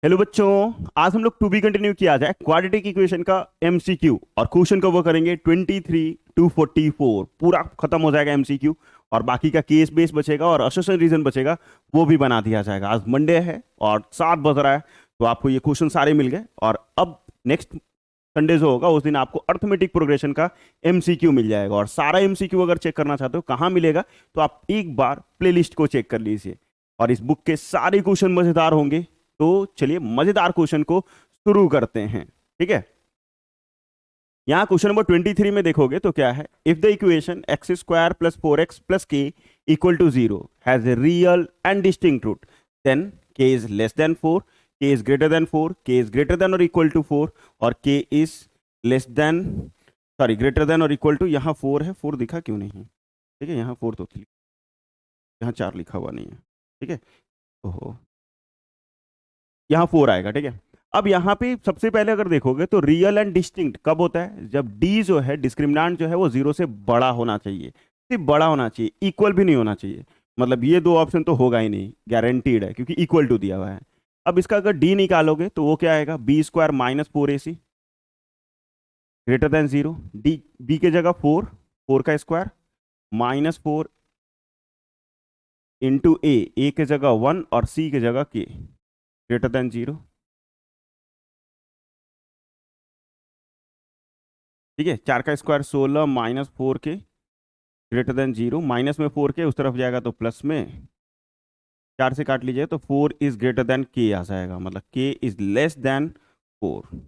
Hello बच्चों, आज हम लोग टू बी कंटिन्यू किया जाए क्वाड्रेटिक इक्वेशन का एमसीक्यू और क्वेश्चन कवर करेंगे 23 टू 44। पूरा खत्म हो जाएगा एमसीक्यू और बाकी का केस बेस बचेगा और असोसिएशन रीजन बचेगा, वो भी बना दिया जाएगा। आज मंडे है और 7 बज रहा है, तो आपको ये क्वेश्चन सारे मिल गए। और अब नेक्स्ट संडे जो होगा उस दिन आपको अर्थमेटिक प्रोग्रेशन का एमसीक्यू मिल जाएगा। और सारा एमसीक्यू अगर चेक करना चाहते हो कहाँ मिलेगा, तो आप एक बार प्लेलिस्ट को चेक कर लीजिए। और इस बुक के सारे क्वेश्चन मजेदार होंगे, तो चलिए मजेदार क्वेश्चन को शुरू करते हैं। ठीक है, यहां क्वेश्चन नंबर 23 में देखोगे तो क्या है, if the equation x square plus 4x plus k equal to 0 has a real and distinct root, then k is less than 4, k is greater than 4, k is greater than और equal to 4, और k is less than greater than और equal to, यहाँ 4 है, 4 दिखा क्यों नहीं है? ठीक है, यहाँ 4 तो थी, यहाँ 4 लिखा हुआ नहीं है। ठीक है, ओहो, यहाँ 4 आएगा। ठीक है, अब यहाँ पे सबसे पहले अगर देखोगे तो रियल एंड डिस्टिंक्ट कब होता है? जब डी जो है, डिस्क्रिमिनेंट जो है, वो 0 से बड़ा होना चाहिए। सिर्फ बड़ा होना चाहिए, इक्वल भी नहीं होना चाहिए। मतलब ये दो ऑप्शन तो होगा ही नहीं, गारंटीड है, क्योंकि इक्वल टू दिया हुआ है। अब इसका अगर डी निकालोगे तो वो क्या आएगा? B square minus 4ac greater than 0। D b के जगह 4, 4 का स्क्वायर माइनस 4 इंटू ए के जगह 1 और सी के जगह के ग्रेटर देन 0। ठीक है, 4 का square 16 minus 4 k greater than 0। Minus में 4 के उस तरफ जाएगा तो प्लस में 4 से काट लीजिए तो 4 इज ग्रेटर देन के आ जाएगा, मतलब के इज लेस देन 4।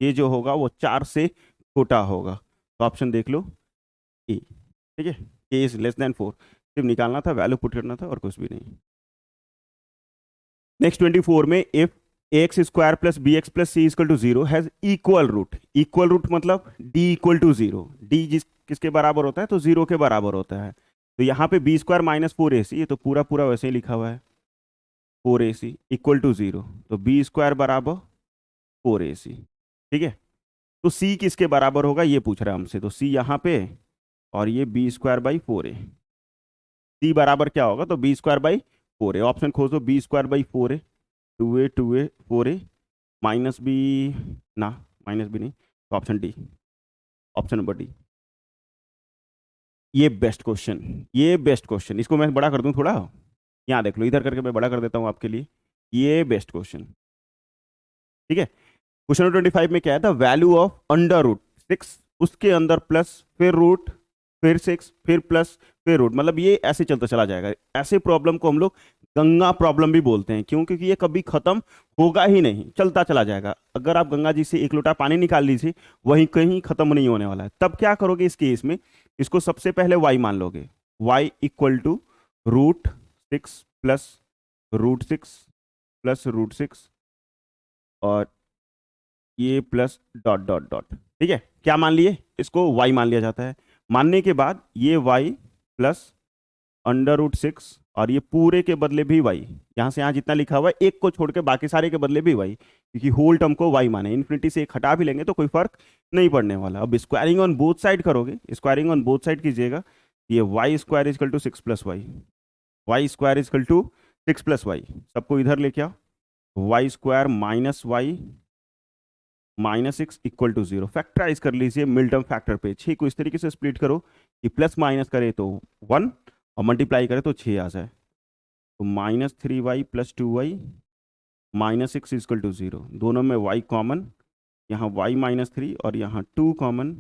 ये जो होगा वो 4 से छोटा होगा, तो ऑप्शन देख लो ए। ठीक है, के इज लेस देन 4, सिर्फ निकालना था, वैल्यू पुट करना था और कुछ भी नहीं। नेक्स्ट 24 में, if x square plus B x plus C equal to 0 has equal root. Equal root मतलब डी इक्वल टू 0। डी जिस किसके बराबर होता है? तो 0 के बराबर होता है। तो यहाँ पे बी स्क्वायर माइनस 4ac, ये तो पूरा पूरा वैसे ही लिखा हुआ है, 4ac इक्वल टू 0, तो बी स्क्वायर बराबर 4ac। ठीक है, तो सी किसके बराबर होगा ये पूछ रहा है हमसे, तो सी यहाँ पे, और ये बी स्क्वायर बाई 4a। सी बराबर क्या होगा? तो B square by 4a। Option खोजो, b square by 4a, 2a 4a minus b, ना माइनस भी नहीं, तो option D, option number D. ये बेस्ट क्वेश्चन, ये बेस्ट क्वेश्चन। इसको मैं बड़ा कर दूं थोड़ा, यहाँ देख लो, इधर करके मैं बड़ा कर देता हूँ आपके लिए। ये बेस्ट क्वेश्चन। ठीक है, क्वेश्चन नंबर 25 में क्या है था? वैल्यू ऑफ अंडर रूट 6, उसके अंदर प्लस, फिर रूट, फिर 6, फिर प्लस, फिर रूट। मतलब ये ऐसे चलता चला जाएगा। ऐसे प्रॉब्लम को हम लोग गंगा प्रॉब्लम भी बोलते हैं। क्यों? क्योंकि ये कभी खत्म होगा ही नहीं, चलता चला जाएगा। अगर आप गंगा जी से एक लोटा पानी निकाल लीजिए, वहीं कहीं खत्म नहीं होने वाला है। तब क्या करोगे इस केस में? इसको सबसे पहले y मान लोगे, y equal to √6 plus √6 plus √6, और ये प्लस डॉट डॉट डॉट। ठीक है, क्या मान लिए? इसको y मान लिया जाता है। मानने के बाद ये y प्लस √6, और ये पूरे के बदले भी y, यहां से यहां जितना लिखा हुआ है एक को छोड़ के बाकी सारे के बदले भी y, क्योंकि होल टर्म को y माने। इन्फिनिटी से एक हटा भी लेंगे तो कोई फर्क नहीं पड़ने वाला। अब स्क्वायरिंग ऑन बोथ साइड करोगे, स्क्वायरिंग ऑन बोथ साइड कीजिएगा, ये y square equal to 6 plus y square equal to 6 plus y, सबको इधर लेके आओ, y square minus y minus 6 equal to 0। Factorise कर लीजिए मिड टर्म फैक्टर पे। 6 को इस तरीके से स्प्लिट करो कि प्लस माइनस करे तो 1 और मल्टीप्लाई करे तो 6 आ जाए। तो -3y plus 2y minus 6 equal to 0। दोनों में y कॉमन, यहाँ y माइनस 3 और यहाँ 2 कॉमन,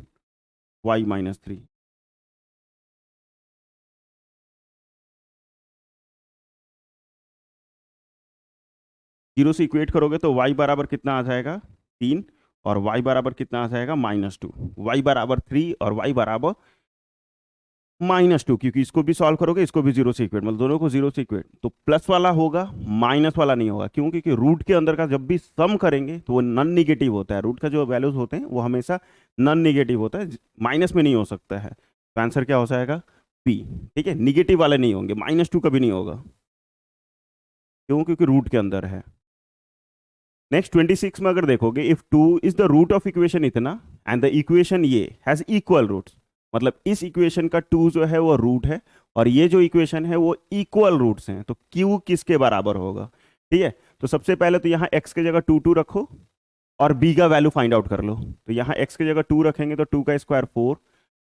y माइनस 3। जीरो से इक्वेट करोगे तो y बराबर कितना आ जाएगा? 3, और y बराबर कितना आ जाएगा? -2। y बराबर 3 और y बराबर -2, क्योंकि इसको भी सॉल्व करोगे, इसको भी 0 से इक्वेट, मतलब दोनों को 0 से इक्वेट। तो प्लस वाला होगा, माइनस वाला नहीं होगा। क्यों? क्योंकि रूट के अंदर का जब भी सम करेंगे तो वो नॉन निगेटिव होता है। रूट का जो वैल्यूज होते हैं वो हमेशा नॉन निगेटिव होता है, माइनस में नहीं हो सकता है। तो आंसर क्या हो जाएगा? पी। ठीक है, निगेटिव वाले नहीं होंगे, -2 कभी नहीं होगा। क्यों? क्योंकि रूट के अंदर है। नेक्स्ट 26 में अगर देखोगे, if 2 is the root of equation इतना एंड द इक्वेशन ये हैज इक्वल रूट्स, मतलब इस इक्वेशन का 2 जो है वो रूट है और ये जो इक्वेशन है वो इक्वल रूट्स हैं, तो Q किसके बराबर होगा? ठीक है, तो सबसे पहले तो यहाँ x की जगह 2 रखो और b का वैल्यू फाइंड आउट कर लो। तो यहाँ x की जगह 2 रखेंगे तो 2 का square 4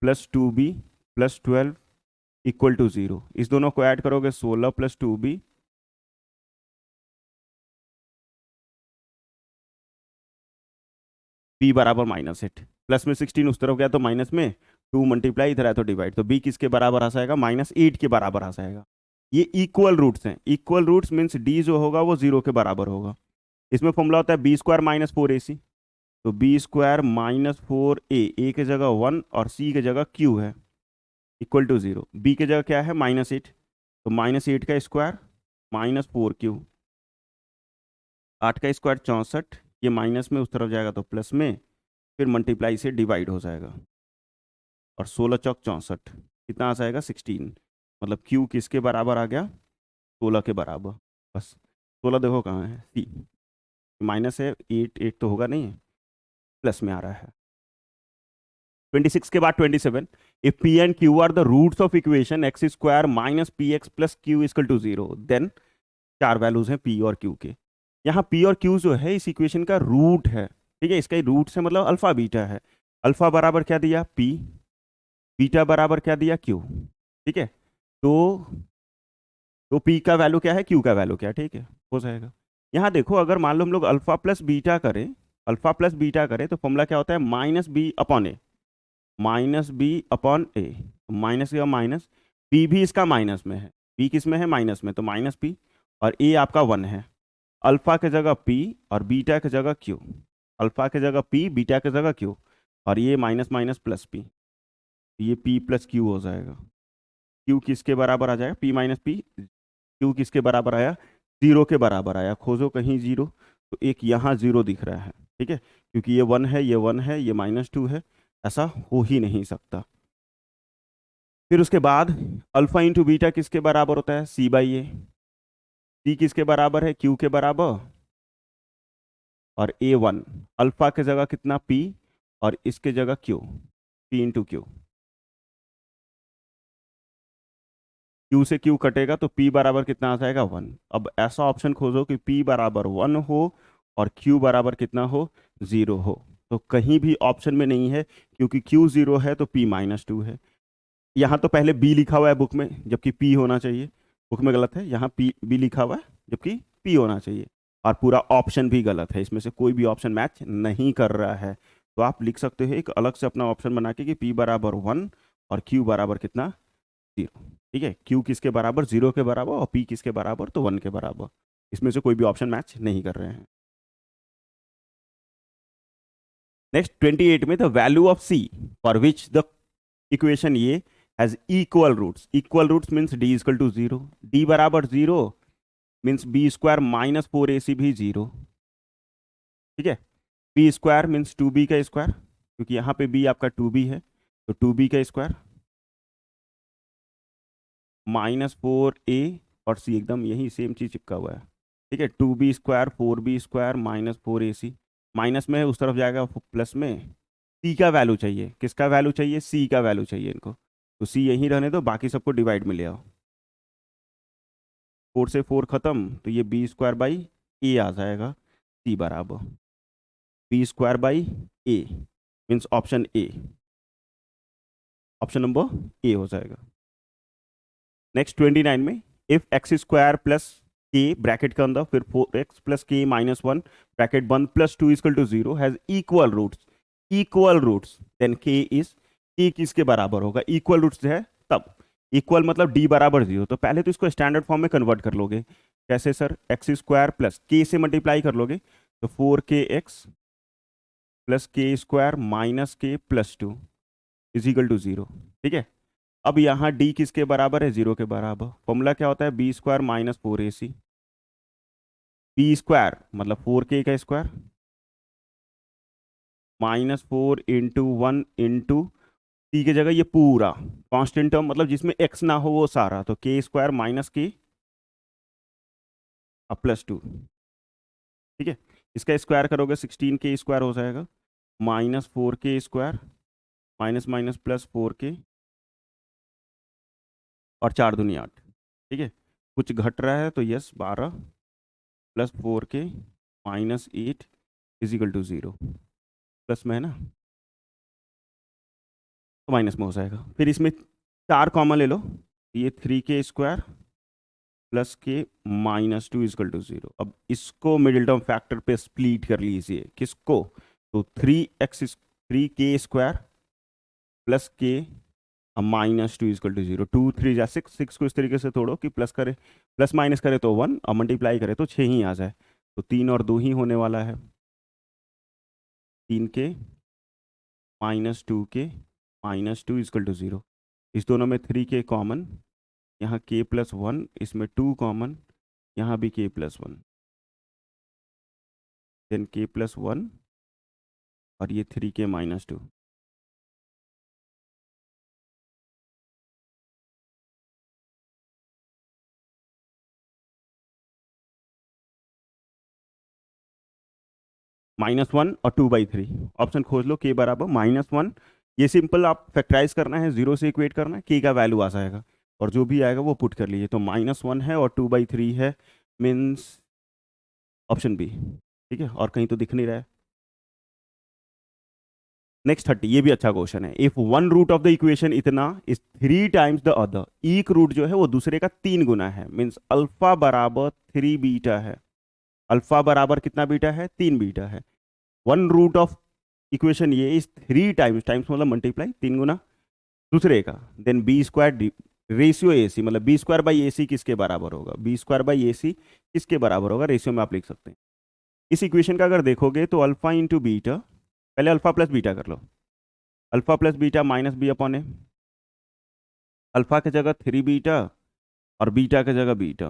plus 2b plus 12 equal to 0। इस दोनों को ऐड करोगे 16 प्लस 2b, b बराबर -8। प्लस में 16 उस तरफ गया तो माइनस में, 2 मल्टीप्लाई इधर आया तो डिवाइड, तो b किसके बराबर आ जाएगा? -8 के बराबर आ जाएगा। ये इक्वल रूट्स हैं। इक्वल रूट्स मीन्स d जो होगा वो 0 के बराबर होगा। इसमें फॉर्मूला होता है बी स्क्वायर -4ac। तो बी स्क्वायर -4a की जगह 1 और c की जगह q है, इक्वल टू 0। b की जगह क्या है? -8, तो -8 का स्क्वायर -4q, 8 का स्क्वायर 64, ये माइनस में उस तरफ जाएगा तो प्लस में, फिर मल्टीप्लाई से डिवाइड हो जाएगा, और 16 चौक 64 कितना आ जाएगा? 16। मतलब q किसके बराबर आ गया? 16 के बराबर। बस 16 देखो कहाँ है? सी, माइनस है, 8 तो होगा नहीं, प्लस में आ रहा है। 26 के बाद 27, if p and q are the roots of equation x square minus p x plus q equal to 0, then चार वैल्यूज हैं p और q के। यहाँ p और q जो है इस इक्वेशन का रूट है, ठीक है, इसका रूट से मतलब अल्फा बीटा है। अल्फा बराबर क्या दिया? p, बीटा बराबर क्या दिया? q। ठीक है, तो p का वैल्यू क्या है, q का वैल्यू क्या है, ठीक है, हो जाएगा। यहाँ देखो, अगर मान लो हम लोग अल्फा प्लस बीटा करें, अल्फा प्लस बीटा करें तो फॉर्मूला क्या होता है? -b/a, -b/a, माइनस का माइनस, b भी इसका माइनस में है, b किस में है? माइनस में, तो -p, और a आपका 1 है। अल्फा की जगह p और बीटा की जगह q, अल्फा की जगह p, बीटा की जगह q, और ये माइनस माइनस प्लस p, ये p प्लस q हो जाएगा। q किसके बराबर आ जाएगा? p minus p। q किसके बराबर आया? 0 के बराबर आया। खोजो कहीं 0, तो एक यहाँ 0 दिख रहा है, ठीक है, क्योंकि ये 1 है, ये 1 है, ये -2 है, ऐसा हो ही नहीं सकता। फिर उसके बाद अल्फा इंटू बीटा किसके बराबर होता है? c/a। c किसके बराबर है? q के बराबर, और a1 अल्फा के जगह कितना? p, और इसके जगह q, p into Q. q से q कटेगा तो p बराबर कितना आ जाएगा? 1। अब ऐसा ऑप्शन खोजो कि p बराबर 1 हो और q बराबर कितना हो? 0 हो। तो कहीं भी ऑप्शन में नहीं है, क्योंकि q 0 है तो p -2 है। यहाँ तो पहले b लिखा हुआ है बुक में, जबकि p होना चाहिए। बुक में गलत है, यहाँ b लिखा हुआ है जबकि p होना चाहिए। और पूरा ऑप्शन भी गलत है, इसमें से कोई भी ऑप्शन मैच नहीं कर रहा है। तो आप लिख सकते हो एक अलग से अपना ऑप्शन बना के कि p बराबर 1 और q बराबर कितना? 0। ठीक है, q किसके बराबर? 0 के बराबर, और p किसके बराबर? तो 1 के बराबर। इसमें से कोई भी ऑप्शन मैच नहीं कर रहे हैं। नेक्स्ट 28 में, the value of c for which the equation ये has equal roots. Equal roots means d equal to 0। d बराबर 0 मीन्स b स्क्वायर -4ac भी 0। ठीक है, b स्क्वायर मीन्स 2b का स्क्वायर, क्योंकि यहाँ पे b आपका 2b है, तो 2b का स्क्वायर -4a, और c एकदम यही सेम चीज चिपका हुआ है। ठीक है, 2b square 4b square -4ac, minus में है उस तरफ जाएगा प्लस में। c का वैल्यू चाहिए, किसका वैल्यू चाहिए? c का वैल्यू चाहिए इनको, तो c यहीं रहने दो, बाकी सबको डिवाइड में ले आओ। 4 से 4 खत्म, तो ये बी स्क्वायर बाई ए आ जाएगा, सी बराबर B square by A, means option A, option number A हो जाएगा। नेक्स्ट 29 में, if x square plus k bracket के अंदर, फिर 4x प्लस के -1 ब्रैकेट बंद plus 2 equal to 0 has equal roots, equal roots, then k is, k किसके बराबर होगा? इक्वल रूट्स है तब, इक्वल मतलब d बराबर 0। तो पहले तो इसको स्टैंडर्ड फॉर्म में कन्वर्ट कर लोगे। कैसे सर? एक्स स्क्वायर प्लस के से मल्टीप्लाई कर लोगे, तो 4kx प्लस के स्क्वायर माइनस के प्लस 2 इज इक्वल टू 0। ठीक है, अब यहाँ d किसके बराबर है? 0 के बराबर। फॉर्मूला क्या होता है? B square -4ac, B square मतलब 4k का स्क्वायर -4 इंटू 1 इंटू सी की जगह ये पूरा कांस्टेंट टर्म, मतलब जिसमें x ना हो वो सारा, तो के स्क्वायर माइनस के प्लस 2। ठीक है, इसका स्क्वायर करोगे 16k स्क्वायर हो जाएगा, -4k square minus minus plus 4k, और 4 दूनी 8। ठीक है, कुछ घट रहा है तो yes 12, plus 4k minus 8 equal to 0, plus में है ना तो माइनस में हो जाएगा। फिर इसमें 4 कॉमन ले लो, ये 3k² प्लस के माइनस 2 इजकल टू 0। अब इसको मिडिल टर्म फैक्टर पे स्प्लीट कर लीजिए, किसको, तो 3k² प्लस के माइनस 2 इजकल टू 0। 2 3 जा 6, 6 को इस तरीके से तोड़ो कि प्लस करे, प्लस माइनस करे तो 1 और मल्टीप्लाई करे तो 6 ही आ जाए, तो 3 और 2 ही होने वाला है। 3k minus 2k minus 2 is equal to 0। इस दोनों में 3k कॉमन, यहाँ k+1, इसमें 2 कॉमन, यहाँ भी k+1, देन k+1 और ये 3k माइनस 2। -1 और 2/3 ऑप्शन खोज लो, k बराबर -1। ये सिंपल आप फैक्टराइज करना है, 0 से इक्वेट करना है, k का वैल्यू आ जाएगा और जो भी आएगा वो पुट कर लीजिए। तो -1 है और 2/3 है, मीन्स ऑप्शन बी। ठीक है, और कहीं तो दिख नहीं रहा है। नेक्स्ट 30, ये भी अच्छा क्वेश्चन है। If one root of the equation इतना इज 3 टाइम्स द अदर, एक रूट जो है वो दूसरे का 3 गुना है, मीन्स अल्फा बराबर 3 बीटा है। अल्फा बराबर कितना बीटा है, 3 बीटा है। वन रूट ऑफ इक्वेशन ये इज 3 टाइम्स, टाइम्स मतलब मल्टीप्लाई, 3 गुना दूसरे का, देन b² रेशियो AC, मतलब b² / AC किसके बराबर होगा, b² / AC किसके बराबर होगा, रेशियो में आप लिख सकते हैं। इस इक्वेशन का अगर देखोगे तो अल्फा इंटू बीटा, पहले अल्फा प्लस बीटा कर लो, alpha plus beta minus b/a, alpha की जगह 3 बीटा और बीटा की जगह बीटा,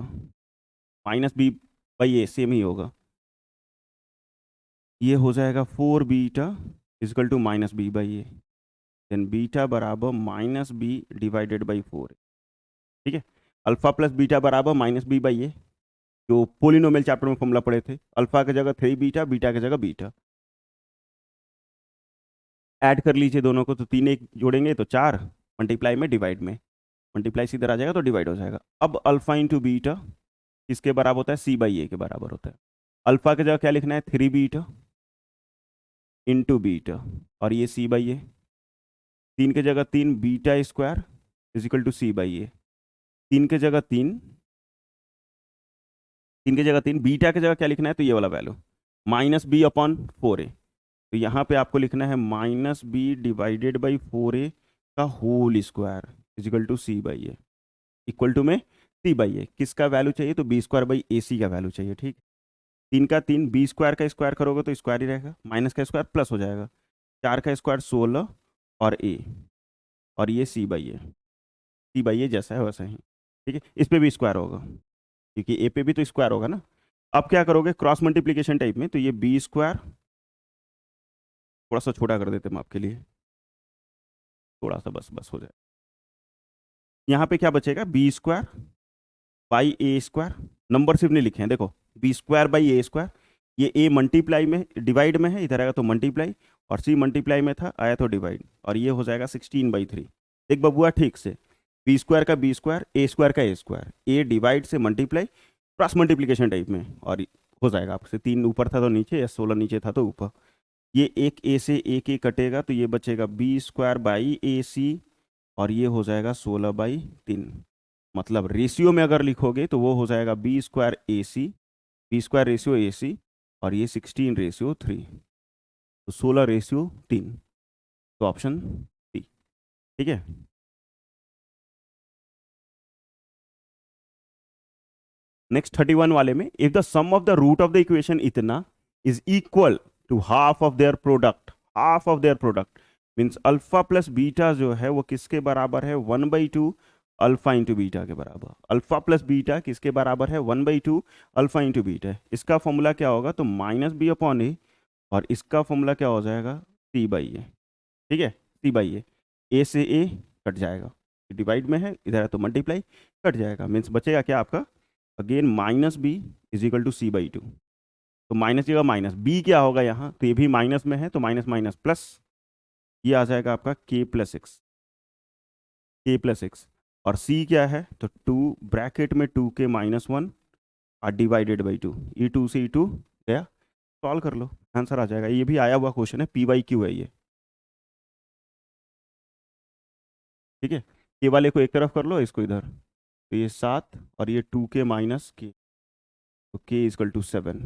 -b/a सेम ही होगा, ये हो जाएगा 4 beta equal to -b/a, then beta बराबर -b डिवाइडेड बाई 4। ठीक है, अल्फा प्लस बीटा बराबर -b/a, जो पोलिनोमियल चैप्टर में फॉर्मूला पढ़े थे, अल्फा की जगह 3 बीटा, बीटा की जगह बीटा, ऐड कर लीजिए दोनों को, तो 3 एक जोड़ेंगे तो 4, मल्टीप्लाई में डिवाइड में, मल्टीप्लाई सीधर आ जाएगा तो डिवाइड हो जाएगा। अब अल्फा इंटू बीटा किसके बराबर होता है, c/a के बराबर होता है। अल्फा की जगह क्या लिखना है, 3 बीटा इंटू बीटा और ये c/a, 3 की जगह 3 बीटा² इजिकल टू c/a, 3 की जगह 3, 3 की जगह 3, बीटा की जगह क्या लिखना है, तो ये वाला वैल्यू -b/4a, तो यहाँ पे आपको लिखना है -b डिवाइडेड बाई 4a का whole square equal to c/a, equal to में c/a, किसका वैल्यू चाहिए, तो b²/ac का वैल्यू चाहिए। ठीक, 3 का 3, b² का स्क्वायर करोगे तो स्क्वायर ही रहेगा, माइनस का स्क्वायर प्लस हो जाएगा, 4 का स्क्वायर 16 और a, और ये c/a जैसा है वैसा ही। ठीक है, इस पे भी स्क्वायर होगा क्योंकि a पे भी तो स्क्वायर होगा ना। अब क्या करोगे, क्रॉस मल्टीप्लीकेशन टाइप में, तो ये b², थोड़ा सा छोटा कर देते हैं हम आपके लिए, थोड़ा सा बस बस हो जाए। यहाँ पे क्या बचेगा, b²/a², नंबर सिर्फ नहीं लिखे हैं देखो, b²/a², ये a मल्टीप्लाई में डिवाइड में है, इधर आएगा तो मल्टीप्लाई, और c मल्टीप्लाई में था आया तो डिवाइड, और ये हो जाएगा 16/3। देख बबुआ ठीक से, b² का b², a² का a², a डिवाइड से मल्टीप्लाई, क्रॉस मल्टीप्लीकेशन टाइप में, और हो जाएगा आपसे 3 ऊपर था तो नीचे, या 16 नीचे था तो ऊपर, ये एक a से एक a कटेगा तो ये बचेगा b²/ac, और ये हो जाएगा 16/3। मतलब रेशियो में अगर लिखोगे तो वो हो जाएगा b²AC, b² रेशियो AC, और ये 16/3, तो 16/3, तो ऑप्शन डी। ठीक है, नेक्स्ट 31 वाले में, if the sum of the root of the equation इतना is equal to half of their product, half of their product means alpha plus beta जो है वो किसके बराबर है, 1/2 अल्फा इंटू बीटा के बराबर। अल्फा प्लस बीटा किसके बराबर है, 1/2 अल्फा इंटू बीटा। इसका फॉर्मूला क्या होगा, तो -b/a, और इसका फॉर्मूला क्या हो जाएगा, c/a। ठीक है, c/a, a से a कट जाएगा, डिवाइड में है, इधर है तो मल्टीप्लाई, कट जाएगा, मीन्स बचेगा क्या आपका, again -b is equal to c/2। तो माइनस जगह माइनस, b क्या होगा यहाँ, तो ये भी माइनस में है तो माइनस माइनस प्लस, ये आ जाएगा आपका k+6, k+6, और c क्या है, तो 2 ब्रैकेट में 2k - 1 और डिवाइडेड बाई 2, E2 से E2 गया, सॉल्व कर लो, आंसर आ जाएगा। ये भी आया हुआ क्वेश्चन है, PYQ है ये, ठीक है। के वाले को एक तरफ कर लो, इसको इधर, तो ये 7 और ये 2K माइनस के, तो K इजकल टू 7,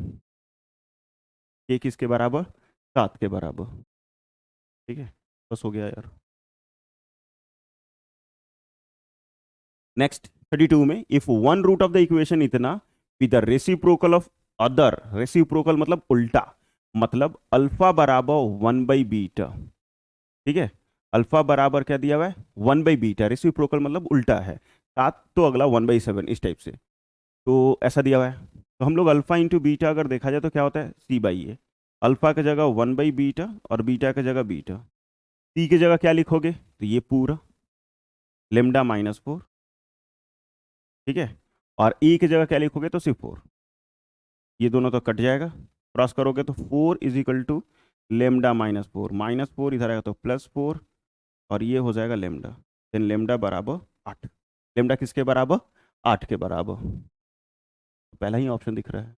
K किसके बराबर, 7 के बराबर, ठीक है। बस हो गया यार। नेक्स्ट 32 में, if one root of the equation इतना with the reciprocal of other, reciprocal मतलब उल्टा, मतलब अल्फा बराबर 1/बीटा, ठीक है। अल्फा बराबर क्या दिया हुआ है, 1/बीटा, रेसिप्रोकल मतलब उल्टा है, 7 तो अगला 1/7, इस टाइप से, तो ऐसा दिया हुआ है। तो हम लोग अल्फा इंटू बीटा अगर देखा जाए तो क्या होता है, C/A, अल्फा की जगह 1/बीटा और बीटा की जगह बीटा, सी की जगह क्या लिखोगे, तो ये पूरा लेमडा -4, ठीक है। और ई की जगह क्या लिखोगे, तो सिर्फ 4, ये दोनों तो कट जाएगा, क्रॉस करोगे तो 4 इज इक्वल टू लेमडा -4, -4 इधर आएगा तो +4, और ये हो जाएगा लेमडा, देन लेमडा बराबर 8, लेमडा किसके बराबर, 8 के बराबर, पहला ही ऑप्शन दिख रहा है।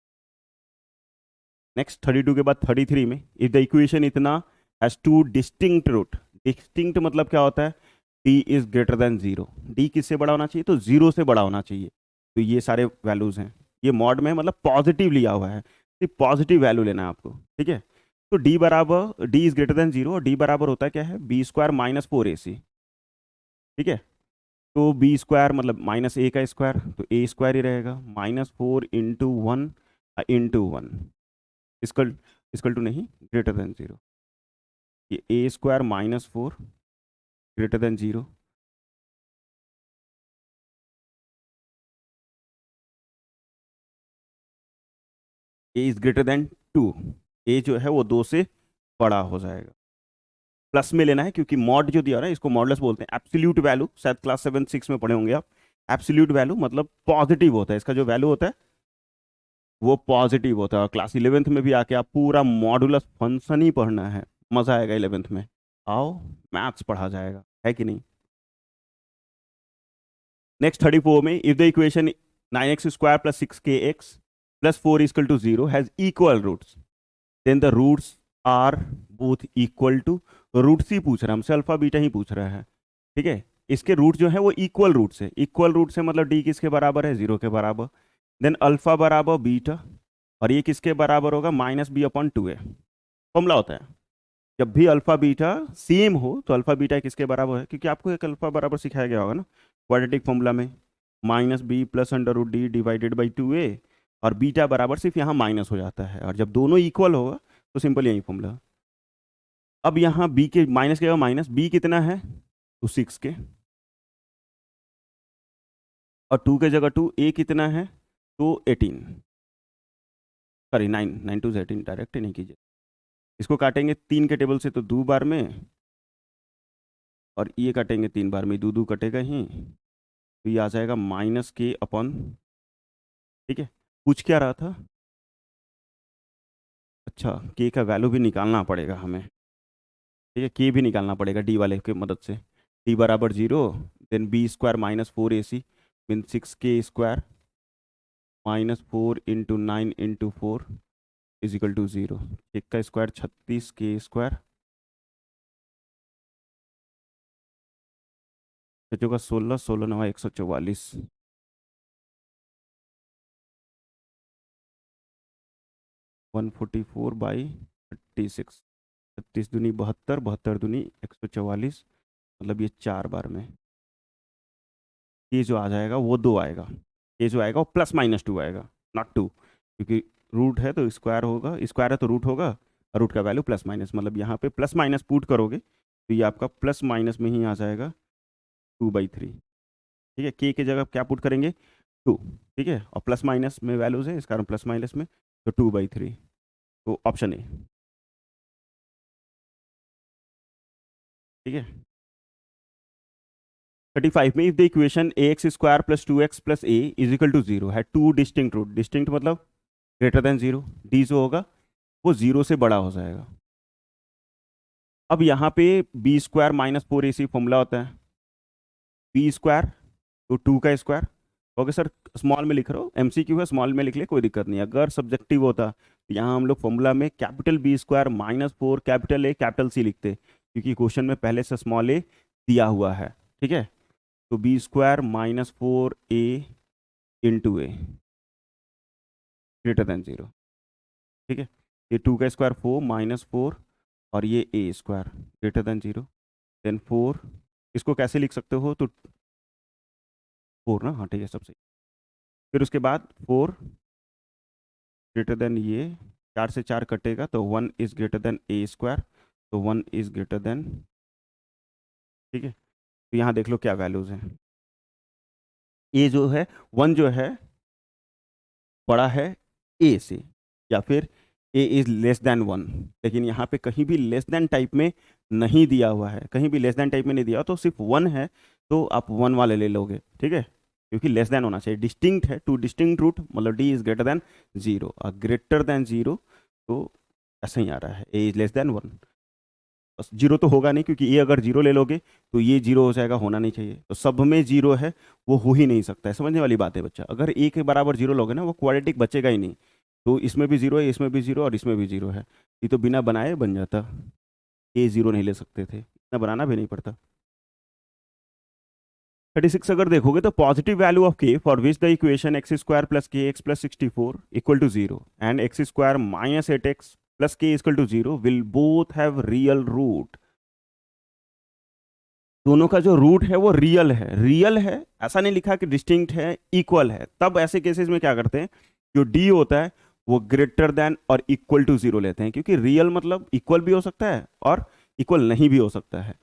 नेक्स्ट 32 के बाद 33 में, इफ द इक्वेशन इतना has two distinct root, distinct मतलब क्या होता है, d is greater than 0, d किससे बड़ा होना चाहिए, तो 0 से बड़ा होना चाहिए, तो ये सारे वैल्यूज हैं, ये मॉड में मतलब पॉजिटिव लिया हुआ है, सिर्फ पॉजिटिव वैल्यू लेना है आपको, ठीक है। तो d बराबर, d इज ग्रेटर देन 0, और d बराबर होता है क्या है, b² -4ac, ठीक है। तो b² मतलब -a का स्क्वायर, तो a² ही रहेगा, -4 into 1 into 1, equal equal to नहीं, ग्रेटर देन 0, ये a² -4 greater than 0, A is greater than 2, ए जो है वो 2 से बड़ा हो जाएगा, प्लस में लेना है क्योंकि मॉड जो दिया रहा है इसको मॉडलेस बोलते हैं, एब्सोल्यूट वैल्यू शायद क्लास 7-6 में पढ़े होंगे आप, एब्सोल्यूट वैल्यू मतलब पॉजिटिव होता है, इसका जो वैल्यू होता है वो पॉजिटिव होता है, और क्लास 11th में भी आके आप पूरा मॉडुलस फंक्शन ही पढ़ना है, मजा आएगा 11th में, आओ मैथ्स पढ़ा जाएगा, है कि नहीं। नेक्स्ट 34 में, if the equation 9x² + 6kx + 4 equal to 0 has equal roots, then the roots are both equal to, roots ही पूछ रहा है हमसे, अल्फा बीटा ही पूछ रहा है, ठीक है। इसके रूट जो है वो इक्वल रूट्स है, इक्वल रूट से मतलब डी किसके बराबर है, 0 के बराबर, देन अल्फा बराबर बीटा, और ये किसके बराबर होगा, -b/2a, फॉर्मूला होता है, जब भी अल्फा बीटा सेम हो तो अल्फा बीटा किसके बराबर है, क्योंकि आपको एक अल्फा बराबर सिखाया गया होगा ना क्वाड्रेटिक फॉर्मूला में, -b + √d divided by 2a, और बीटा बराबर सिर्फ यहाँ माइनस हो जाता है, और जब दोनों इक्वल होगा तो सिंपल यही फॉर्मूला। अब यहाँ b के माइनस के माइनस, b कितना है, तो 6 के, और 2 के जगह 2, a कितना है, तो 18, सॉरी 9, 9 2 18, डायरेक्ट नहीं कीजिए, इसको काटेंगे 3 के टेबल से तो 2 बार में, और ये काटेंगे 3 बार में, 2 2 कटेगा ही, तो ये आ जाएगा -k/, ठीक है। पूछ क्या रहा था, अच्छा k का वैल्यू भी निकालना पड़ेगा हमें, ठीक है, k भी निकालना पड़ेगा d वाले की मदद से, d बराबर 0, then b² -4ac mean 6k² -4 into 9 into 4 is equal to 0, एक का स्क्वायर 36k², बच्चों का 16, 16 9 144, 144/36, 36 दूनी 72, 72 दूनी 144, मतलब ये 4 बार में, ये जो आ जाएगा वो 2 आएगा, ये जो आएगा वो +-2 आएगा, नॉट 2, क्योंकि रूट है तो स्क्वायर होगा, स्क्वायर है तो रूट होगा, और रूट का वैल्यू +-, मतलब यहाँ पे +- पुट करोगे तो ये आपका +- में ही आ जाएगा 2/3, ठीक है। के जगह क्या पुट करेंगे, 2, ठीक है, और +- में वैल्यूज है इस कारण +- में, तो 2/3, तो ऑप्शन ए, ठीक है। 35 में, if the equation ax² + 2x + a is equal to 0 है टू डिस्टिंक्ट रूट, डिस्टिंक्ट मतलब ग्रेटर देन 0, डी जो होगा वो 0 से बड़ा हो जाएगा। अब यहाँ पे b² -4ac फॉर्मूला होता है, b² तो 2 का स्क्वायर, ओके सर, स्मॉल में लिख रहे हो, एमसीक्यू है, स्मॉल में लिख ले, कोई दिक्कत नहीं। अगर सब्जेक्टिव होता तो यहाँ हम लोग फॉर्मूला में capital B square minus 4 capital A capital C लिखते, क्योंकि क्वेश्चन में पहले से स्मॉल ए दिया हुआ है। ठीक है, तो बी स्क्वायर माइनस 4 ए इंटू ए ग्रेटर देन 0। ठीक है, ये 2 का स्क्वायर 4 माइनस 4 और ये ए स्क्वायर ग्रेटर देन 0, देन 4। इसको कैसे लिख सकते हो, तो 4 ना, हाँ ठीक है, सब सही। फिर उसके बाद 4 ग्रेटर देन ये, 4 से 4 कटेगा तो 1 is greater then A square, तो 1 इज ग्रेटर देन। ठीक है, तो यहाँ देख लो क्या वैल्यूज हैं। ए जो है 1 जो है बड़ा है ए से, या फिर ए इज लेस देन 1, लेकिन यहाँ पे कहीं भी लेस देन टाइप में नहीं दिया हुआ है, कहीं भी लेस देन टाइप में नहीं दिया, तो सिर्फ 1 है तो आप 1 वाले ले लोगे। ठीक है, क्योंकि लेस देन होना चाहिए, डिस्टिंक्ट है, टू डिस्टिंक्ट रूट, मतलब डी इज ग्रेटर देन 0 और ग्रेटर देन 0, तो ऐसा ही आ रहा है, ए इज लेस देन 1। बस 0 तो होगा नहीं, क्योंकि ये अगर 0 ले लोगे तो ये 0 हो जाएगा, होना नहीं चाहिए, तो सब में 0 है, वो हो ही नहीं सकता है। समझने वाली बात है बच्चा, अगर ए के बराबर 0 लोगे ना, वो क्वाड्रेटिक बचेगा ही नहीं। तो इसमें भी 0 है, इसमें भी 0 और इसमें भी 0 है, ये तो बिना बनाए बन जाता, ए 0 नहीं ले सकते थे, इतना बनाना भी नहीं पड़ता। 36 अगर देखोगे तो positive value of k for which the equation x square plus k x plus 64 equal to 0 and x square minus 8x plus k equal to 0 will both have real root. दोनों का जो रूट है वो real है, real है, ऐसा नहीं लिखा कि डिस्टिंक्ट है, इक्वल है। तब ऐसे केसेस में क्या करते हैं, जो डी होता है वो ग्रेटर देन और इक्वल टू 0 लेते हैं, क्योंकि रियल मतलब इक्वल भी हो सकता है और इक्वल नहीं भी हो सकता है।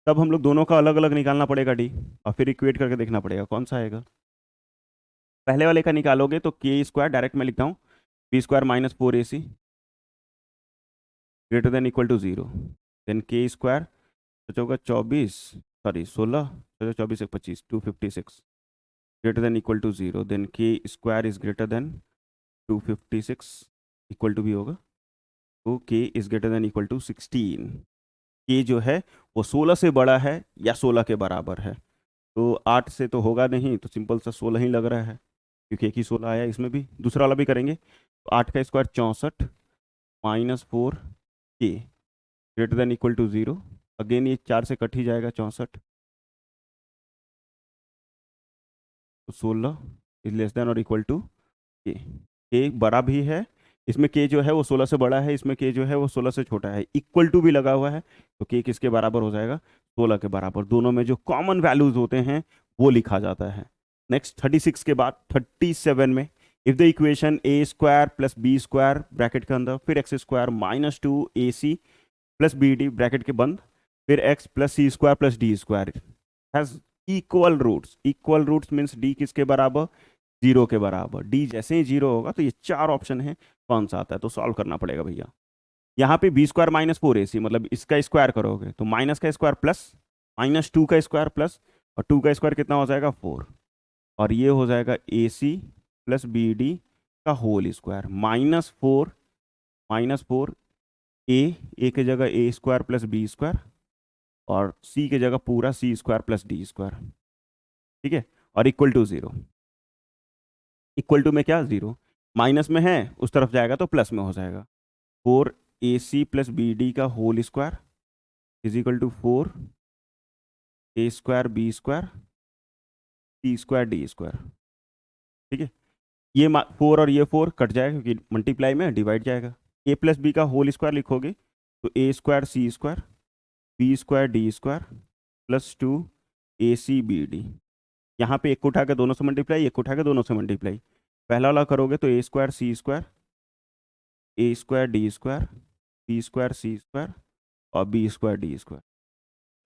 तब हम लोग दोनों का अलग अलग निकालना पड़ेगा डी, और फिर इक्वेट करके देखना पड़ेगा कौन सा आएगा। पहले वाले का निकालोगे तो के स्क्वायर डायरेक्ट मैं लिखता हूँ, B square minus 4ac greater than equal to 0, then k square सोचा होगा 24, सॉरी 16, सोचा 24 एक 25, 256 greater than equal to 0, then k square is greater than 256 equal to भी होगा, तो k is greater than equal to 16। K जो है वो 16 से बड़ा है या 16 के बराबर है, तो 8 से तो होगा नहीं, तो सिंपल सा 16 ही लग रहा है, क्योंकि एक ही 16 आया, इसमें भी दूसरा वाला भी करेंगे, तो 8 का square 64 minus 4 k greater than equal to 0, again ये 4 से कट ही जाएगा 64, तो 16 इज लेस देन और इक्वल टू के बड़ा भी है, इसमें के जो है वो 16 से बड़ा है, इसमें के जो है वो 16 से छोटा है, इक्वल टू भी लगा हुआ है, तो के किसके बराबर हो जाएगा, 16 के बराबर। दोनों में जो कॉमन वैल्यूज होते हैं वो लिखा जाता है। नेक्स्ट 36 के बाद 37 में, if the equation A square plus B square bracket के अंदर, फिर x square minus 2ac plus B D bracket के बंद, फिर x plus C square plus D square has equal roots, equal roots means D किसके बराबर, 0 के बराबर। डी जैसे ही 0 होगा तो ये 4 ऑप्शन है, कौन सा आता है, तो सॉल्व करना पड़ेगा भैया। यहाँ पे बी स्क्वायर माइनस 4ac, मतलब इसका स्क्वायर करोगे तो माइनस का स्क्वायर प्लस माइनस 2 का स्क्वायर प्लस, और 2 का स्क्वायर कितना हो जाएगा 4, और ये हो जाएगा ac प्लस बी डी का होल स्क्वायर माइनस 4 ए की जगह ए स्क्वायर प्लस बी स्क्वायर, और सी की जगह पूरा सी स्क्वायर प्लस डी स्क्वायर। ठीक है, और इक्वल टू 0, इक्वल टू में क्या 0, माइनस में है उस तरफ जाएगा तो प्लस में हो जाएगा, 4ac प्लस बी डी का whole square is equal to 4 A square B square C square D square. ठीक है, ये 4 और ये 4 कट जाएगा, क्योंकि मल्टीप्लाई में डिवाइड जाएगा, ए प्लस बी का होल स्क्वायर लिखोगे तो a square C square B square D square plus 2 ac bd। यहाँ पे एक को उठा के दोनों से मल्टीप्लाई, एक को उठा के दोनों से मल्टीप्लाई, पहला वाला करोगे तो a square C square A square D square B square C square और बी स्क्वायर डी स्क्वायर।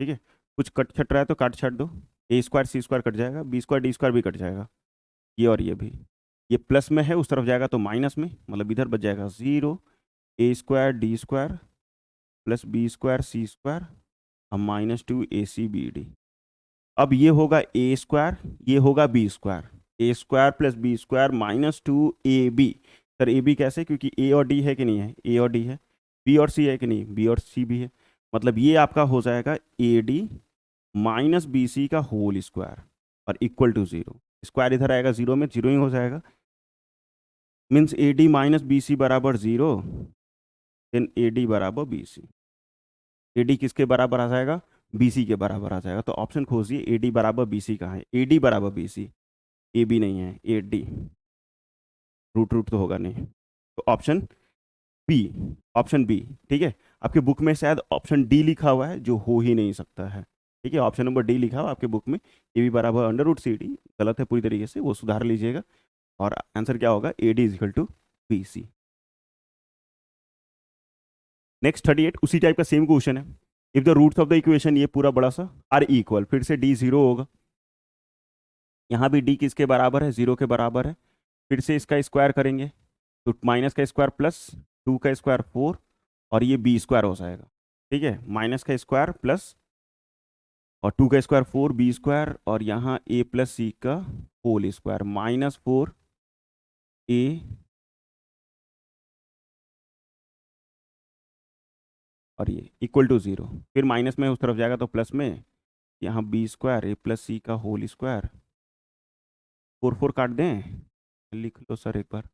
ठीक है, कुछ कट छट रहा है तो काट छट दो, ए स्क्वायर सी स्क्वायर कट जाएगा, बी स्क्वायर डी स्क्वायर भी कट जाएगा, ये और ये भी, ये प्लस में है उस तरफ जाएगा तो माइनस में, मतलब इधर बच जाएगा 0 a square D square plus B square C square और -2 ac bd। अब ये होगा ए स्क्वायर, ये होगा B square, A square plus B square -2ab। Sir A B कैसे, क्योंकि ए और डी है कि नहीं है, ए और डी है, बी और सी है कि नहीं, बी और सी भी है, मतलब ये आपका हो जाएगा A D minus B C का होल स्क्वायर और इक्वल टू 0। स्क्वायर इधर आएगा जीरो में, जीरो ही हो जाएगा, means A D minus B C बराबर जीरो, देन ए डी बराबर बी सी। ए डी किसके बराबर आ जाएगा, बी सी के बराबर आ जाएगा। तो ऑप्शन खोजिए ए डी बराबर बी सी कहाँ है, ए डी बराबर बी सी, ए बी नहीं है, ए डी, रूट रूट तो होगा नहीं, तो ऑप्शन बी, ऑप्शन बी। ठीक है, आपके बुक में शायद ऑप्शन डी लिखा हुआ है, जो हो ही नहीं सकता है। ठीक है, ऑप्शन नंबर डी लिखा हुआ आपके बुक में, ए बी बराबर अंडर रूट सी डी, गलत है पूरी तरीके से, वो सुधार लीजिएगा। और आंसर क्या होगा, A D equal to B C. Next 38, उसी टाइप का सेम क्वेश्चन है। If the roots of the equation, ये पूरा बड़ा सा, आर इक्वल, फिर से डी जीरो होगा, यहाँ भी डी किसके बराबर है, जीरो के बराबर है। फिर से इसका स्क्वायर करेंगे तो माइनस का स्क्वायर प्लस टू का स्क्वायर फोर, और ये बी स्क्वायर हो जाएगा। ठीक है, माइनस का स्क्वायर प्लस और टू का स्क्वायर फोर बी स्क्वायर, और यहाँ ए प्लस सी का होल स्क्वायर, माइनस फोर ए, और ये इक्वल टू जीरो। फिर माइनस में उस तरफ जाएगा तो प्लस में, यहाँ बी स्क्वायर ए प्लस सी का होल स्क्वायर, फोर फोर काट दें, लिख लो सर एक बार।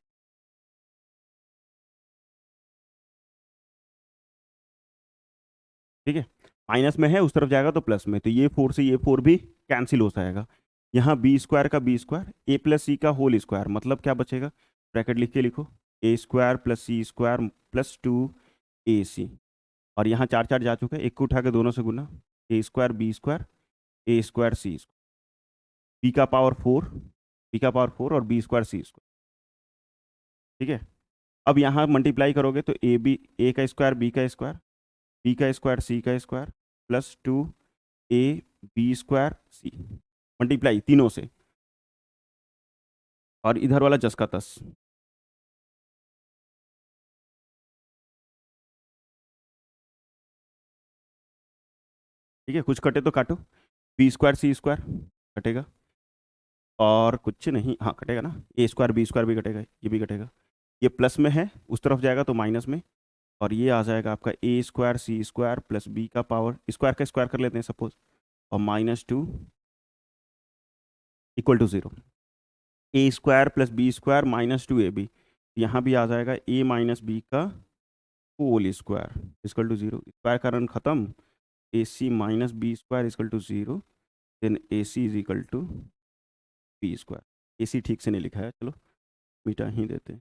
ठीक है, माइनस में है, उस तरफ जाएगा तो प्लस में, तो ये फोर से ये फोर भी कैंसिल हो जाएगा। यहाँ बी स्क्वायर का बी स्क्वायर, ए प्लस सी का होल स्क्वायर, मतलब क्या बचेगा, ब्रैकेट लिख के लिखो, ए square plus C square plus two ए सी, और यहाँ चार चार जा चुका है, एक को उठा के दोनों से गुना, ए स्क्वायर बी स्क्वायर ए स्क्वायर सी स्क्वायर, बी का पावर फोर, बी का पावर फोर और बी स्क्वायर सी स्क्वायर। ठीक है, अब यहाँ मल्टीप्लाई करोगे तो ए बी, ए का स्क्वायर बी का स्क्वायर, बी का स्क्वायर सी का स्क्वायर प्लस टू ए बी स्क्वायर सी, मल्टीप्लाई तीनों से, और इधर वाला जस का तस। ठीक है, कुछ कटे तो काटो, बी स्क्वायर सी स्क्वायर कटेगा, और कुछ नहीं, हाँ कटेगा ना, ए स्क्वायर बी स्क्वायर भी कटेगा, ये भी कटेगा, ये प्लस में है, उस तरफ जाएगा तो माइनस में, और ये आ जाएगा आपका a square C square plus b का पावर स्क्वायर का स्क्वायर कर लेते हैं सपोज, और minus two equal to zero, a square plus B square minus two A b, यहाँ भी आ जाएगा ए माइनस बी का whole square equal to zero, square का रन खत्म, a c minus b square equal to zero, then a c is equal to B square. A c ठीक से नहीं लिखा है, चलो मिटा ही देते हैं।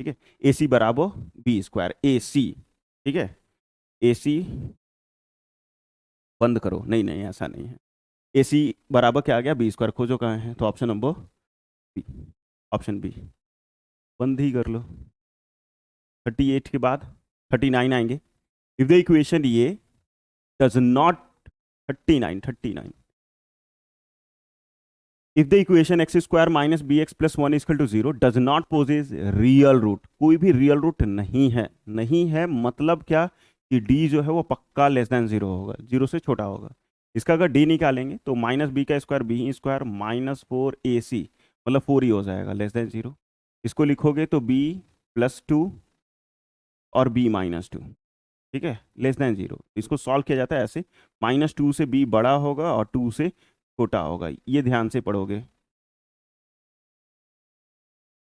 ठीक है, ए सी बराबर बी स्क्वायर, ए सी। ठीक है, ए सी, बंद करो, नहीं नहीं ऐसा नहीं है, ए सी बराबर क्या आ गया, बी स्क्वायर, खोजो कहाँ है, तो option number B, option B, बंद ही कर लो। 38 के बाद 39 आएंगे। इफ द इक्वेशन ये does not, 39 if the equation x square minus B x plus one equal to zero does not possess real root, कोई भी रियल रूट नहीं है, नहीं है मतलब क्या, कि डी जो है वो पक्का लेस देन जीरो होगा, जीरो से छोटा होगा। इसका अगर डी निकालेंगे तो माइनस बी का square B square minus four a c, मतलब फोर ही हो जाएगा, लेस देन जीरो। इसको लिखोगे तो बी प्लस टू और बी माइनस टू, ठीक है, लेस देन जीरो। इसको सॉल्व किया जाता है ऐसे, माइनस टू से बी बड़ा होगा और टू से छोटा होगा, ये ध्यान से पढ़ोगे।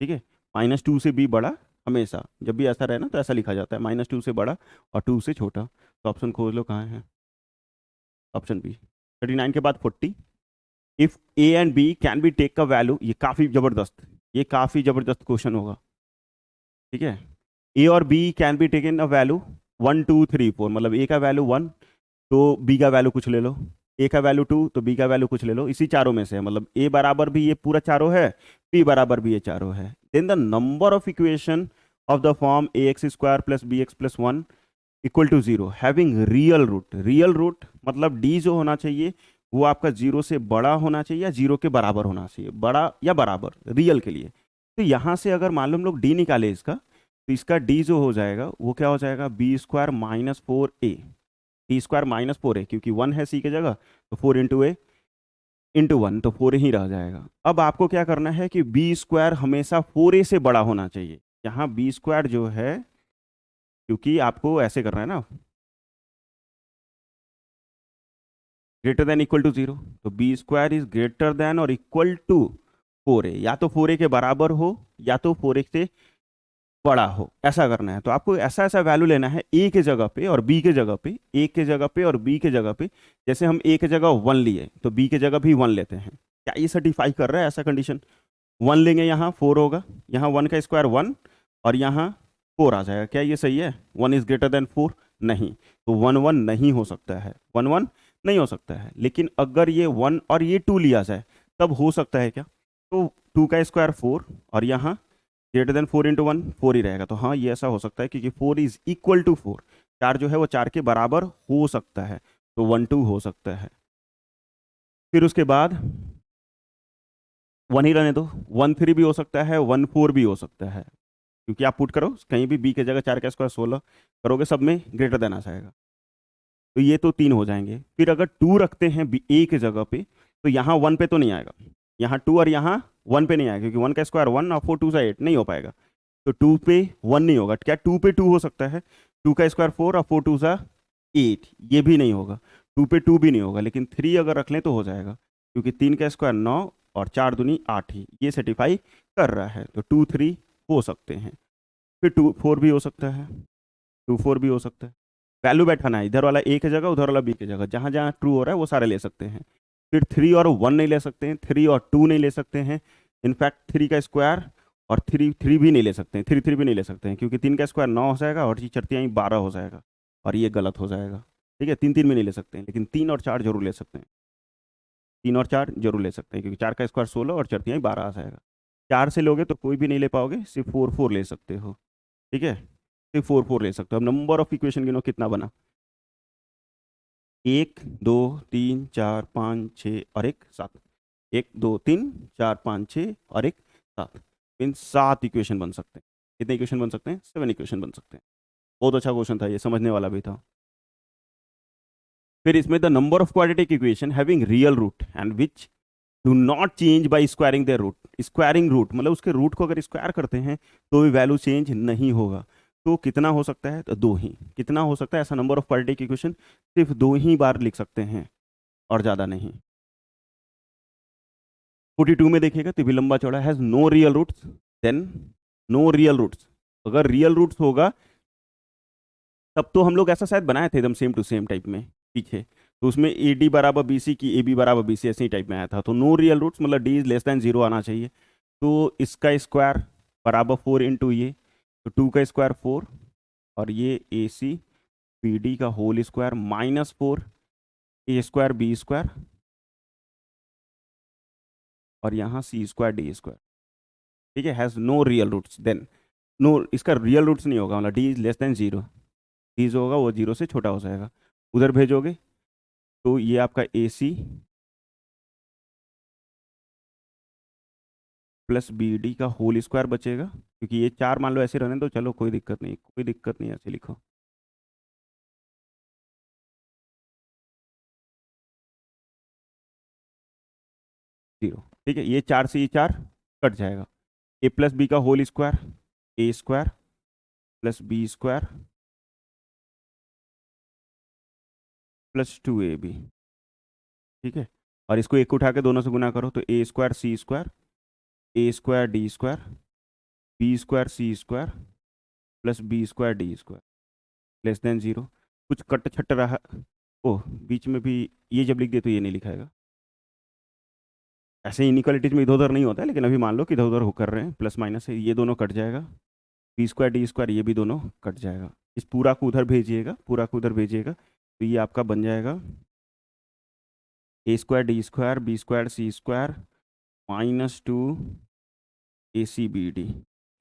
ठीक है, माइनस टू से बी बड़ा, हमेशा जब भी ऐसा रहे ना तो ऐसा लिखा जाता है, माइनस टू से बड़ा और टू से छोटा। तो ऑप्शन खोज लो कहाँ है, ऑप्शन बी। 39 के बाद 40, if A and B can be take का वैल्यू, ये काफ़ी ज़बरदस्त, ये काफ़ी ज़बरदस्त क्वेश्चन होगा। ठीक है, ए और B can be taken a value one two three four, मतलब ए का वैल्यू वन तो बी का वैल्यू कुछ ले लो, ए का वैल्यू टू तो बी का वैल्यू कुछ ले लो, इसी चारों में से है, मतलब ए बराबर भी ये पूरा चारों है, बी बराबर भी ये चारों है। Then the number of equation of the form A x square plus B x plus one equal to zero having real root, real root मतलब डी जो होना चाहिए वो आपका जीरो से बड़ा होना चाहिए या जीरो के बराबर होना चाहिए, बड़ा या बराबर रियल के लिए। तो यहाँ से अगर मान लो हम लोग डी निकाले इसका, तो इसका डी जो हो जाएगा वो क्या हो जाएगा, बी स्क्वायर माइनस फोर ए, डी स्क्वायर माइनस फोर ए, क्योंकि वन है सी की जगह, तो फोर इंटू ए इंटू वन, तो फोर ही रह जाएगा। अब आपको क्या करना है कि बी स्क्वायर हमेशा फोर ए से बड़ा होना चाहिए, यहाँ बी स्क्वायर जो है, क्योंकि आपको ऐसे करना है ना, ग्रेटर देन इक्वल टू 0, तो B square is greater than और इक्वल टू 4a, या तो 4a के बराबर हो या तो 4a से बड़ा हो, ऐसा करना है। तो आपको ऐसा ऐसा वैल्यू लेना है ए के जगह पे और बी के जगह पे, ए के जगह पे और बी के जगह पे। जैसे हम ए के जगह 1 लिए तो बी के जगह भी 1 लेते हैं। क्या ये सर्टिफाई कर रहा है ऐसा कंडीशन? 1 लेंगे, यहाँ 4 होगा, यहाँ 1 का स्क्वायर 1 और यहाँ 4 आ जाएगा। क्या ये सही है? 1 इज ग्रेटर देन 4? नहीं, तो 1 1 नहीं हो सकता है, 1 1 नहीं हो सकता है। लेकिन अगर ये 1 और ये 2 लिया जाए तब हो सकता है क्या? तो 2 का स्क्वायर 4 और यहाँ ग्रेटर देन 4 इंटू 1 4 ही रहेगा। तो हाँ, ये ऐसा हो सकता है क्योंकि 4 इज इक्वल टू 4, 4 जो है वो 4 के बराबर हो सकता है, तो 1 2 हो सकता है। फिर उसके बाद 1 ही रहने दो, 1 3 भी हो सकता है, 1 4 भी हो सकता है, क्योंकि आप पुट करो कहीं भी बी के जगह 4 का स्क्वायर 16 करोगे, सब में ग्रेटर देन आ जाएगा। तो ये तो 3 हो जाएंगे। फिर अगर 2 रखते हैं बी ए के जगह पे तो यहाँ 1 पे तो नहीं आएगा, यहाँ 2 और यहाँ 1 पे नहीं आएगा, क्योंकि 1 का स्क्वायर 1 और 4 2 8 नहीं हो पाएगा। तो 2 पे 1 नहीं होगा। क्या 2 पे 2 हो सकता है? 2 का स्क्वायर 4 और 4 2 8, ये भी नहीं होगा। 2 पे 2 भी नहीं होगा। लेकिन 3 अगर रख लें तो हो जाएगा, क्योंकि 3 का स्क्वायर 9 और 4 दूनी 8 ही, ये सर्टिफाई कर रहा है। तो 2 3 हो सकते हैं। फिर 2 4 भी हो सकता है, 2 4 भी हो सकता है। वैल्यू बैठाना है, इधर वाला ए की जगह उधर वाला बी की जगह, जहाँ जहाँ ट्रू हो रहा है वो सारे ले सकते हैं। फिर 3 और 1 नहीं ले सकते हैं, 3 और 2 नहीं ले सकते हैं। इनफैक्ट 3 का स्क्वायर और 3 3 भी नहीं ले सकते हैं, 3 3 भी नहीं ले सकते हैं, क्योंकि 3 का स्क्वायर 9 हो जाएगा और ये चरतियाँ 12 हो जाएगा, और ये गलत हो जाएगा। ठीक है, 3 3 भी नहीं ले सकते हैं, लेकिन 3 और 4 जरूर ले सकते हैं, 3 और 4 जरूर ले सकते हैं, क्योंकि 4 का स्क्वायर 16 और चरतियाँ 12 आ जाएगा। 4 से लोगे तो कोई भी नहीं ले पाओगे, सिर्फ 4 4 ले सकते हो। ठीक है, सिर्फ 4 4 ले सकते हो। अब नंबर ऑफ इक्वेशन गिनो कितना बना। 1 2 3 4 5 6 और एक 7, 1 2 3 4 5 6 और एक 7, इन 7 इक्वेशन बन सकते हैं। कितने इक्वेशन बन सकते हैं? 7 इक्वेशन बन सकते हैं। बहुत अच्छा क्वेश्चन था ये, समझने वाला भी था। फिर इसमें the number of quadratic equation having real root and which do not change by squaring their root. Squaring root मतलब उसके रूट को अगर स्क्वायर करते हैं तो भी वैल्यू चेंज नहीं होगा। तो कितना हो सकता है? तो 2 ही। कितना हो सकता है ऐसा नंबर ऑफ क्वाड्रेटिक इक्वेशन? सिर्फ 2 ही बार लिख सकते हैं और ज़्यादा नहीं। 42 में देखिएगा, तो भी लंबा चौड़ा has no real roots, then no real roots. अगर रियल रूट्स होगा तब तो हम लोग ऐसा शायद बनाए थे एकदम सेम टू सेम टाइप में पीछे, तो उसमें ए डी बराबर बी सी की ए बी बराबर बी सी ऐसे ही टाइप में आया था। तो नो रियल रूट्स मतलब डी इज लेस देन 0 आना चाहिए। तो इसका स्क्वायर बराबर 4 इंटू ये, तो 2 का स्क्वायर 4 और ये ए सी बी डी का whole square minus 4 A square B square और यहाँ सी स्क्वायर डी स्क्वायर। ठीक है, has no real roots, then no, इसका रियल रूट्स नहीं होगा, मतलब D is less than 0, D जो होगा वो 0 से छोटा हो जाएगा। उधर भेजोगे तो ये आपका ए सी प्लस बी डी का होल स्क्वायर बचेगा, क्योंकि ये 4 मान लो ऐसे रहने दो, चलो कोई दिक्कत नहीं, कोई दिक्कत नहीं, ऐसे लिखो। जीरो। ठीक है, ये 4 से ये 4 कट जाएगा। ए प्लस बी का होल स्क्वायर, ए square plus B square plus 2ab। ठीक है, और इसको एक उठा के दोनों से गुना करो, तो a square C square A square D square B square C square plus B square D square less than 0। कुछ कट छट रहा, ओह बीच में भी ये जब लिख दे तो ये नहीं लिखाएगा। ऐसे इनइक्वालिटीज में इधर उधर नहीं होता है, लेकिन अभी मान लो कि इधर उधर हो कर रहे हैं, प्लस माइनस है, ये दोनों कट जाएगा, बी स्क्वायर डी स्क्वायर ये भी दोनों कट जाएगा। इस पूरा को उधर भेजिएगा, पूरा को उधर भेजिएगा, तो ये आपका बन जाएगा a square D square B square C square -2 a C B d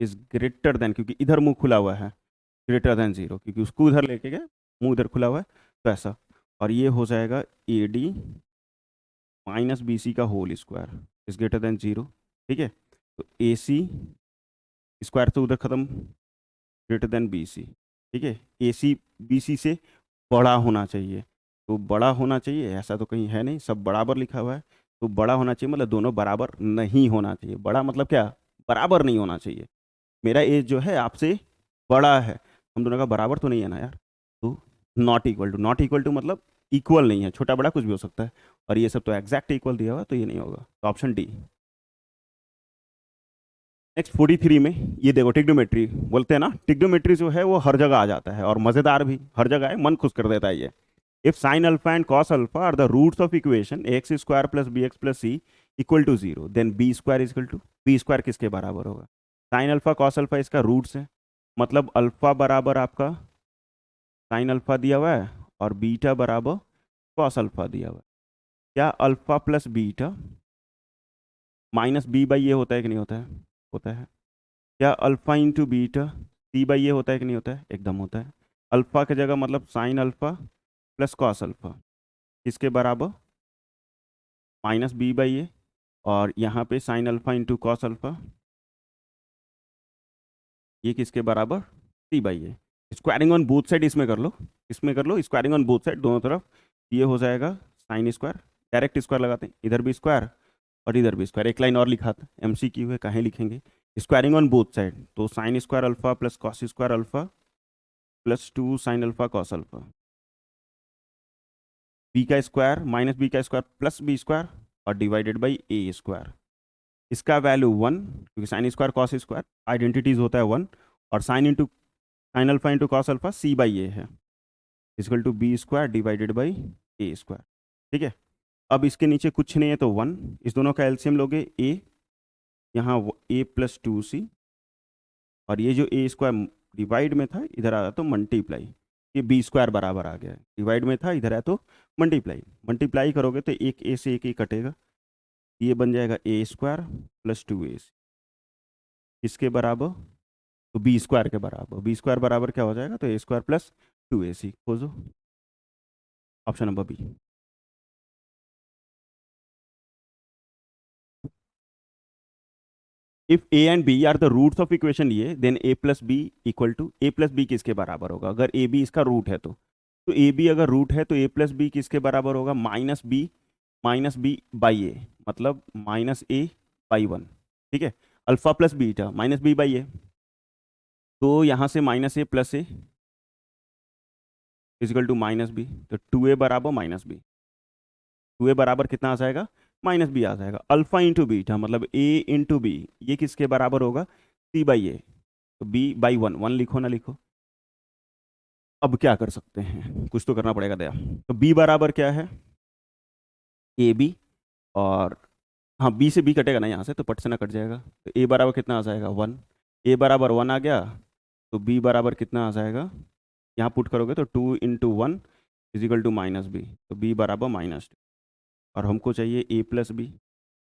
is greater than, क्योंकि इधर मुंह खुला हुआ है, ग्रेटर देन 0, क्योंकि उसको उधर लेके गए, मुंह इधर खुला हुआ है, तो ऐसा। और ये हो जाएगा A D minus B C का whole square is greater than 0। ठीक है, तो ए सी स्क्वायर तो उधर खत्म, ग्रेटर देन बी सी। ठीक है, ए सी बी सी से बड़ा होना चाहिए, तो बड़ा होना चाहिए, ऐसा तो कहीं है नहीं, सब बराबर लिखा हुआ है। तो बड़ा होना चाहिए मतलब दोनों बराबर नहीं होना चाहिए। बड़ा मतलब क्या? बराबर नहीं होना चाहिए। मेरा एज जो है आपसे बड़ा है, हम दोनों का बराबर तो नहीं है ना यार। तो not equal to, not equal to मतलब इक्वल नहीं है, छोटा बड़ा कुछ भी हो सकता है, और ये सब तो एग्जैक्ट इक्वल दिया हुआ, तो ये नहीं होगा, तो ऑप्शन डी। नेक्स्ट 43 में ये देखो, टिग्नोमेट्री बोलते हैं ना, टिग्नोमेट्री जो है वो हर जगह आ जाता है, और मजेदार भी हर जगह है, मन खुश कर देता है ये। If sine alpha and cos alpha are the roots of equation x square plus B x plus C equal to zero, then B square equal to, B square किसके बराबर होगा? साइन अल्फा कॉस अल्फा इसका roots है, मतलब alpha बराबर आपका sine alpha दिया हुआ है, और बीटा बराबर कॉस अल्फा दिया हुआ है। क्या alpha plus beta minus B by ये होता है कि नहीं होता है? होता है। क्या alpha into beta C by ये होता है कि नहीं होता है? एकदम होता है। अल्फा की जगह मतलब sine alpha plus cos alpha किसके बराबर? माइनस बी बाई ए, और यहाँ पे sine alpha into cos alpha ये किसके बराबर? C by a. Squaring on both side इसमें कर लो, इसमें कर लो स्क्वायरिंग ऑन बोथ साइड, दोनों तरफ। ये हो जाएगा साइन स्क्वायर, डायरेक्ट स्क्वायर लगाते हैं, इधर भी स्क्वायर और इधर भी स्क्वायर, एक लाइन और लिखा था, MCQ है कहीं लिखेंगे। स्क्वायरिंग ऑन बोथ साइड, तो sine square alpha plus cos square alpha plus 2 sine alpha cos alpha, b का स्क्वायर माइनस बी का स्क्वायर प्लस बी स्क्वायर और डिवाइडेड बाई ए स्क्वायर। इसका वैल्यू 1, क्योंकि sine square cos square identities होता है 1, और sine into sine alpha into cos alpha c by a है, is equal to B square divided by a square. ठीक है, अब इसके नीचे कुछ नहीं है तो 1, इस दोनों का एलसीएम लोगे ए, यहाँ ए प्लस 2c, और ये जो ए स्क्वायर डिवाइड में था इधर आया तो मल्टीप्लाई, ये बी स्क्वायर बराबर आ गया है, डिवाइड में था इधर आया तो मल्टीप्लाई, मल्टीप्लाई करोगे तो एक ए से एक ही कटेगा, ये बन जाएगा ए स्क्वायर प्लस 2ac किसके बराबर? तो बी स्क्वायर के बराबर, बी स्क्वायर बराबर क्या हो जाएगा? तो ए स्क्वायर प्लस 2ac, खोजो option number b. If A and b are the roots of equation ये, then a plus b equal to, a plus b किसके बराबर होगा अगर ए बी इसका रूट है तो ए बी अगर रूट है तो ए प्लस बी किसके बराबर होगा? माइनस बी बाई ए, मतलब माइनस ए बाई 1। ठीक है, alpha plus beta minus B by a, तो यहाँ से minus a plus a is equal to minus B, तो 2a बराबर माइनस बी, 2a बराबर कितना आ जाएगा? माइनस बी आ जाएगा। अल्फा इंटू बीटा मतलब a इंटू बी, ये किसके बराबर होगा? c बाई ए, तो b बाई 1, 1 लिखो ना लिखो। अब क्या कर सकते हैं, कुछ तो करना पड़ेगा दया, तो b बराबर क्या है? ए बी, और हाँ b से b कटेगा ना यहाँ से, तो पट से ना कट जाएगा, तो a बराबर कितना आ जाएगा? 1, a बराबर 1 आ गया, तो b बराबर कितना आ जाएगा? यहाँ पुट करोगे तो 2 into 1 equal to minus B, तो b बराबर -2, और हमको चाहिए a प्लस बी,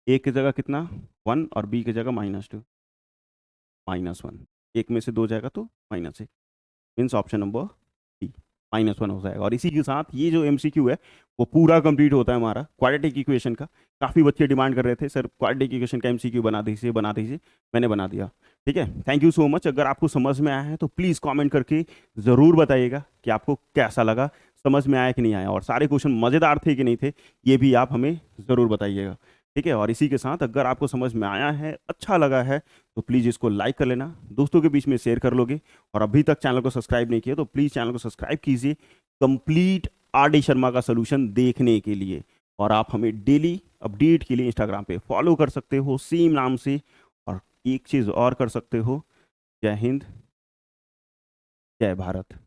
ए की जगह कितना? 1, और बी की जगह -2, -1, एक में से दो जाएगा तो -1, मीन्स ऑप्शन नंबर डी -1 हो जाएगा। और इसी के साथ ये जो MCQ है वो पूरा कंप्लीट होता है हमारा क्वाड्रेटिक इक्वेशन का। काफ़ी बच्चे डिमांड कर रहे थे सर क्वाड्रेटिक इक्वेशन का MCQ बना दीजिए, मैंने बना दिया। ठीक है, थैंक यू सो मच। अगर आपको समझ में आया है तो प्लीज़ कमेंट करके ज़रूर बताइएगा कि आपको कैसा लगा, समझ में आया कि नहीं आया, और सारे क्वेश्चन मज़ेदार थे कि नहीं थे, ये भी आप हमें ज़रूर बताइएगा। ठीक है, और इसी के साथ अगर आपको समझ में आया है, अच्छा लगा है, तो प्लीज़ इसको लाइक कर लेना, दोस्तों के बीच में शेयर कर लोगे, और अभी तक चैनल को सब्सक्राइब नहीं किया तो प्लीज़ चैनल को सब्सक्राइब कीजिए कंप्लीट RD शर्मा का सोल्यूशन देखने के लिए। और आप हमें डेली अपडेट के लिए इंस्टाग्राम पे फॉलो कर सकते हो सेम नाम से। और एक चीज़ और कर सकते हो, जय हिंद, जय भारत।